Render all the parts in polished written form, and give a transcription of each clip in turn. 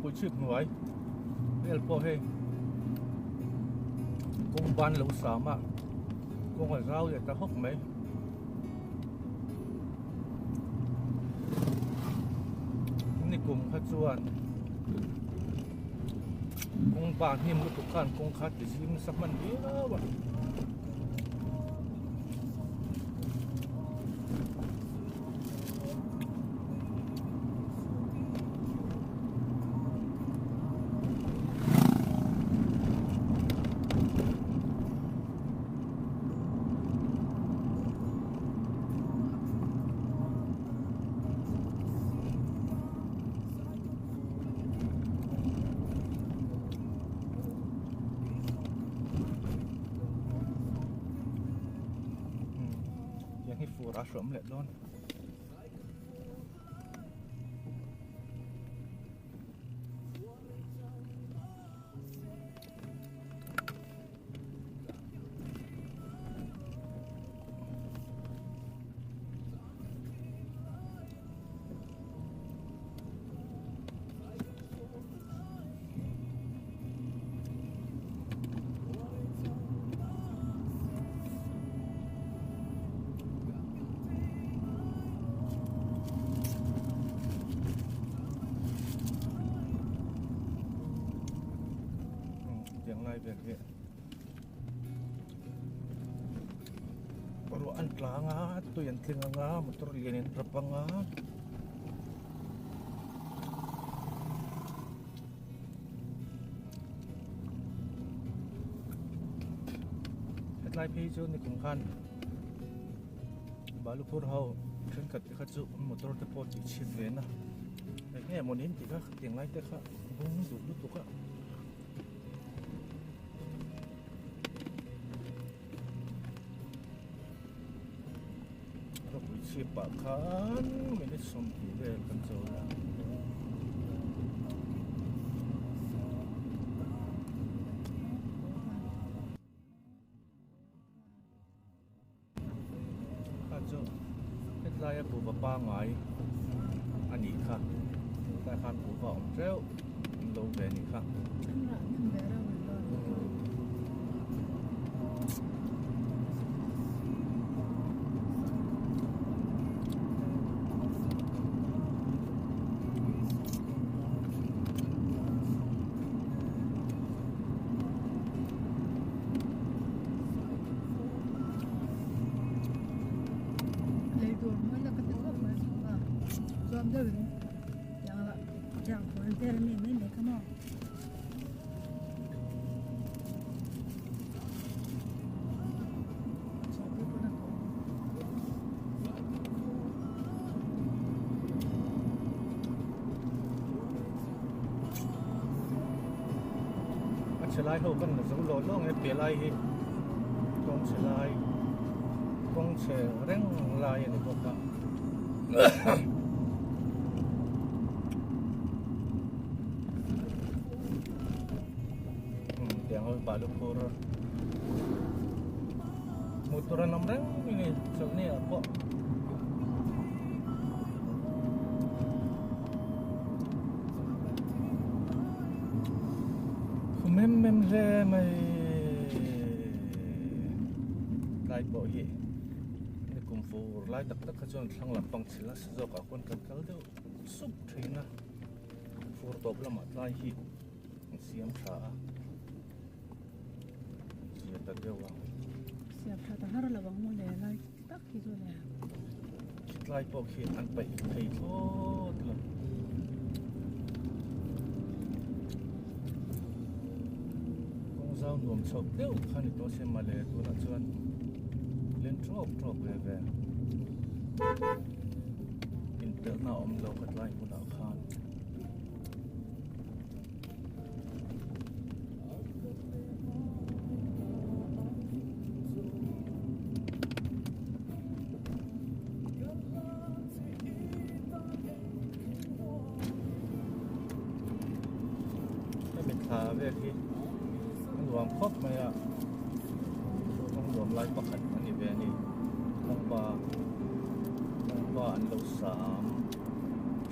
cùi chip ngoài el po he công ban lâu xa mà công phải rau để ta hốc mấyนี่กลุ่มขจวนกงบานหิมลูกตุกันกงคัดติชิมสักมันดีแล้ววะฟูราชมเล็ดล้นแบบbaru antlanga tu yang tenganga motor lianin terpanga headlight page ni kung kan balu pur hau khen kat ka chu motor te pot chit ve na nge monin ti ka tiang lai te kha bung du tu ka sipakan ini sombong kancola kanco headlight ya buba pangai ani kha tai khan buba om treo lo ve ni kha Selai hậu cần là dấu lỗ lỗ nghe bể lai hi con selai con xe reng lai này có cả tiếng hơi balu pur motoran nam reng ini sebenarnya apa mem re mai lai bo hi ni kum fu lai tak tak khajon thlang lampang chila zo ka kon kan kal deu sup thaina fur top lama lai hi siam tha sia ta dewa siam tha ta har lawang mo le lai tak ki zo le lai bo hi an pai thei thot la nuông chọc tiêu khăn to xem mà lệ tôi là chuan lên trọc về về inter nào ông lâu cất lại của đạo khan cái mình thả về khi rùm khóc mày à không rùm lại bắt anh đi về đi không ba anh lâu sám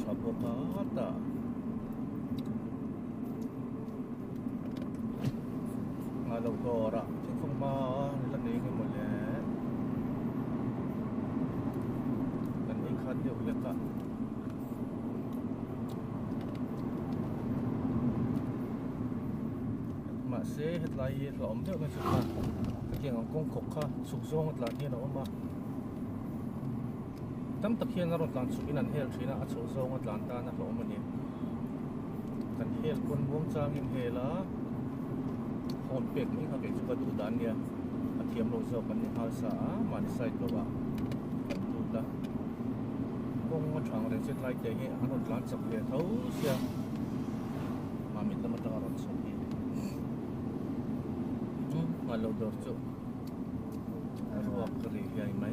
chập bát ta lâu go ra chứ không mà lần này cái một lẽ lần này khăn nhiều việc cả mà sẽ hết lại lỏm theo cái sự là cái hàng công cục ha sụp xuống hết lại như nó mà tấm tập hiện ra rồi làm sụp in anh hell thì nó sụp xuống hết lại ta nó lỏm mà nèกันเฮลคนวงจางยิงเฮล่ะหอนเป็ดนี่เขาเป็นจุกดูดันเนี่ยอาเทียมโลโซกันนี่อาสามันใส่ตัวว่ากันดูละกงมาทางเรื่องเช็ดไล่เจ๊เงี้ยอันนั้นร้านสับเลี้ยเท่าเสียมามิตรมาตั้งร้านสับเลี้ยมาเราดอร์จุรู้ว่ากรีใหญ่ไหม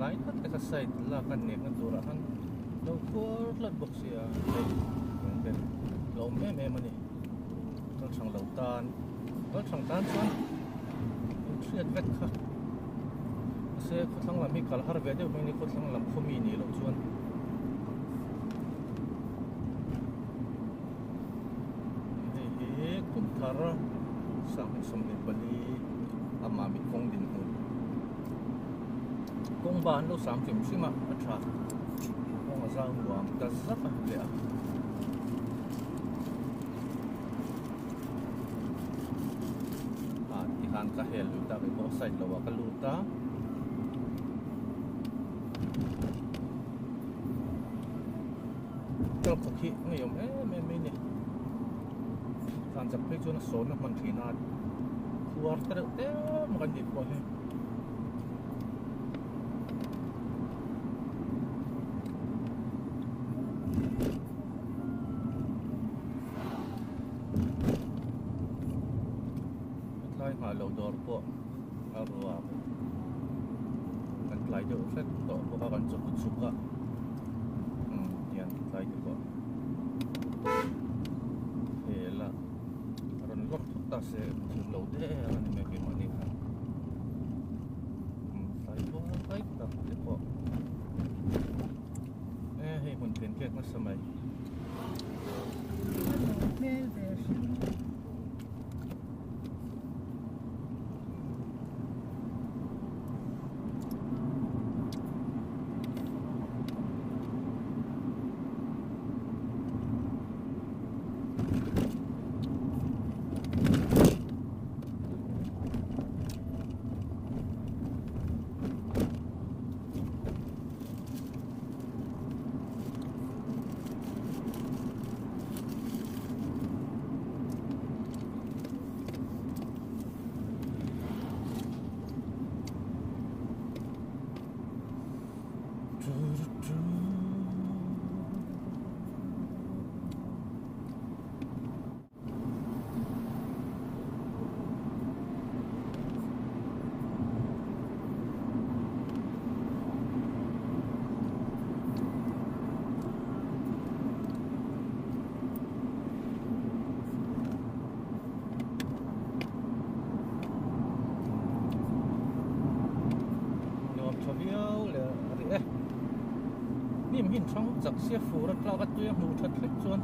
lain kan kita side lah kan ni kan turahan lo kur lat box ya ben lo me mani lo sang lautan chuan triat vet kha se ko thang lam mi kal har ve de me ni ko thang lam khumi ni lo chuan he kum thara sang som ni bali ama mi kong din hu công ban đâu sắm chim xí mà bắt ra công ra nguồn ta rất là lẹ thì hàng cả hệ lụt ta phải có sạch là cái lụt ta trong thực hiện người dùng mấy nè hàng chập cái chỗ nó số nó mình thì nó thua cái được thế mà cái gì qua hết mà lâu đỏ po arwa kan klai do flat to po ka kan chuk chuka yan klai do po hela ron lok ta se chu lo de ran me ke mani ka klai po klai ta po hey mun pen ke ma samai mê về hin trong giặc xe phủ rất lao bắt tuyết mù thật lệch chuan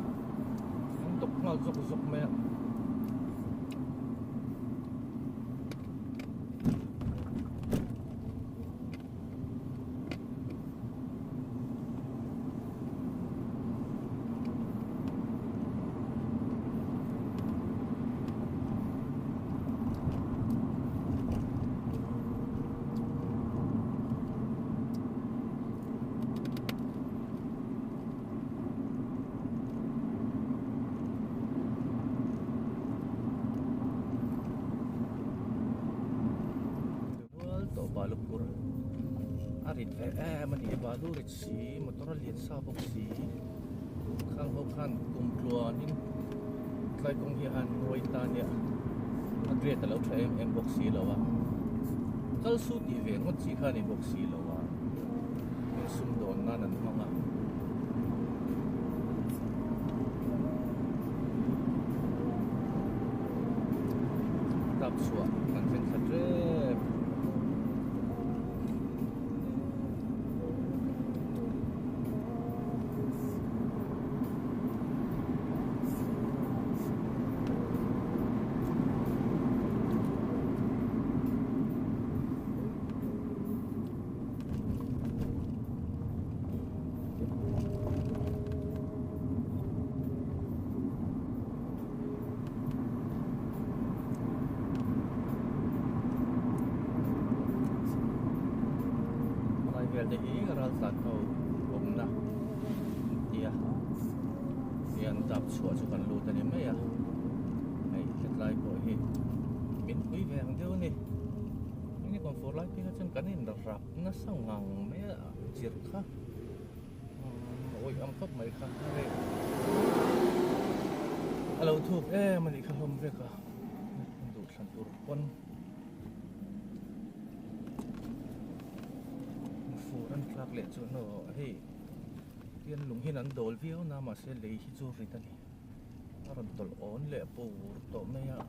anh tục nào rục mẹ balupur arit man i balu rit si motor lian sa bok si khang ho khan kum tluan in tlai kong hi han roi ta nia agre ta lo thaim em bok si lawa kal su ti ve ngot chi kha ni bok si lo wa sum don na nan manga tap suwa kan chen khatre về để ý ra sản thầu cũng na tia tiền tập sửa cho cần lụt này mấy à này hiện lại của hi miễn quý về hàng thiếu nè những con phố lái kia chân cắn hình đập rạp nó sao ngang mấy chiết khác ôi âm cấp mấy khác đây alo thuộc mình đi khám về cả đủ sản tụ quân anh khác lệ cho nó hey tiền lùng hin anh đổ phiếu na mà sẽ lấy hít cho rồi ta đi anh đổ ổn lệ bù tổ mấy à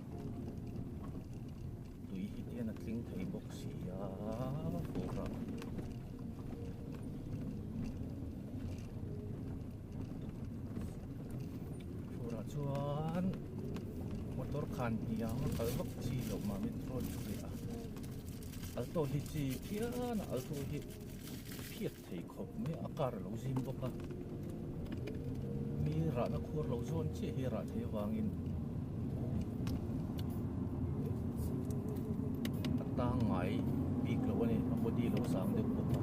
tùy hít tiền là tính thấy bốc xì à phù hợp cho anh motor khan hiang al bốc xì lộc mà metro chui à alto hít chi kia na alto hít phiết thấy khóc mấy akar lâu zim bốc à mi ra nó khur lâu zon chỉ hi ra thấy vangin ta ngại bị lâu này nó đi lâu sáng được bốc à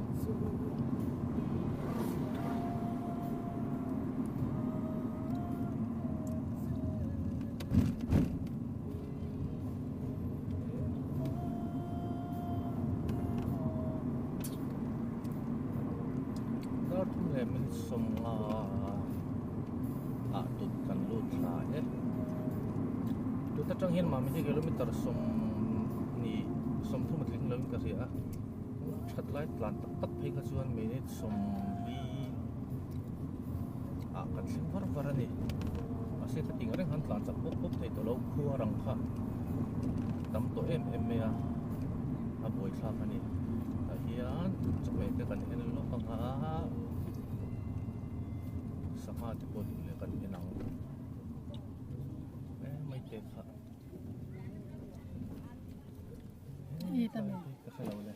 mình sống tụt kan lut lại đấy tụt ta trong hiên mà mình kilometer sống ni sống thu một linh lớn cái gì á thật lại plan tắc tắc hay cái chuan mình sống đi kan sim var var này mà sẽ cái tiếng rằng hắn plan chắc bốc bốc thấy tổ lâu khua răng kha tắm tổ em à buổi sáng này hiền trong này cái kan hiền lúc không hả sama tu pun boleh kan kenang mai tek ha Iya, tamam. Kasalaw na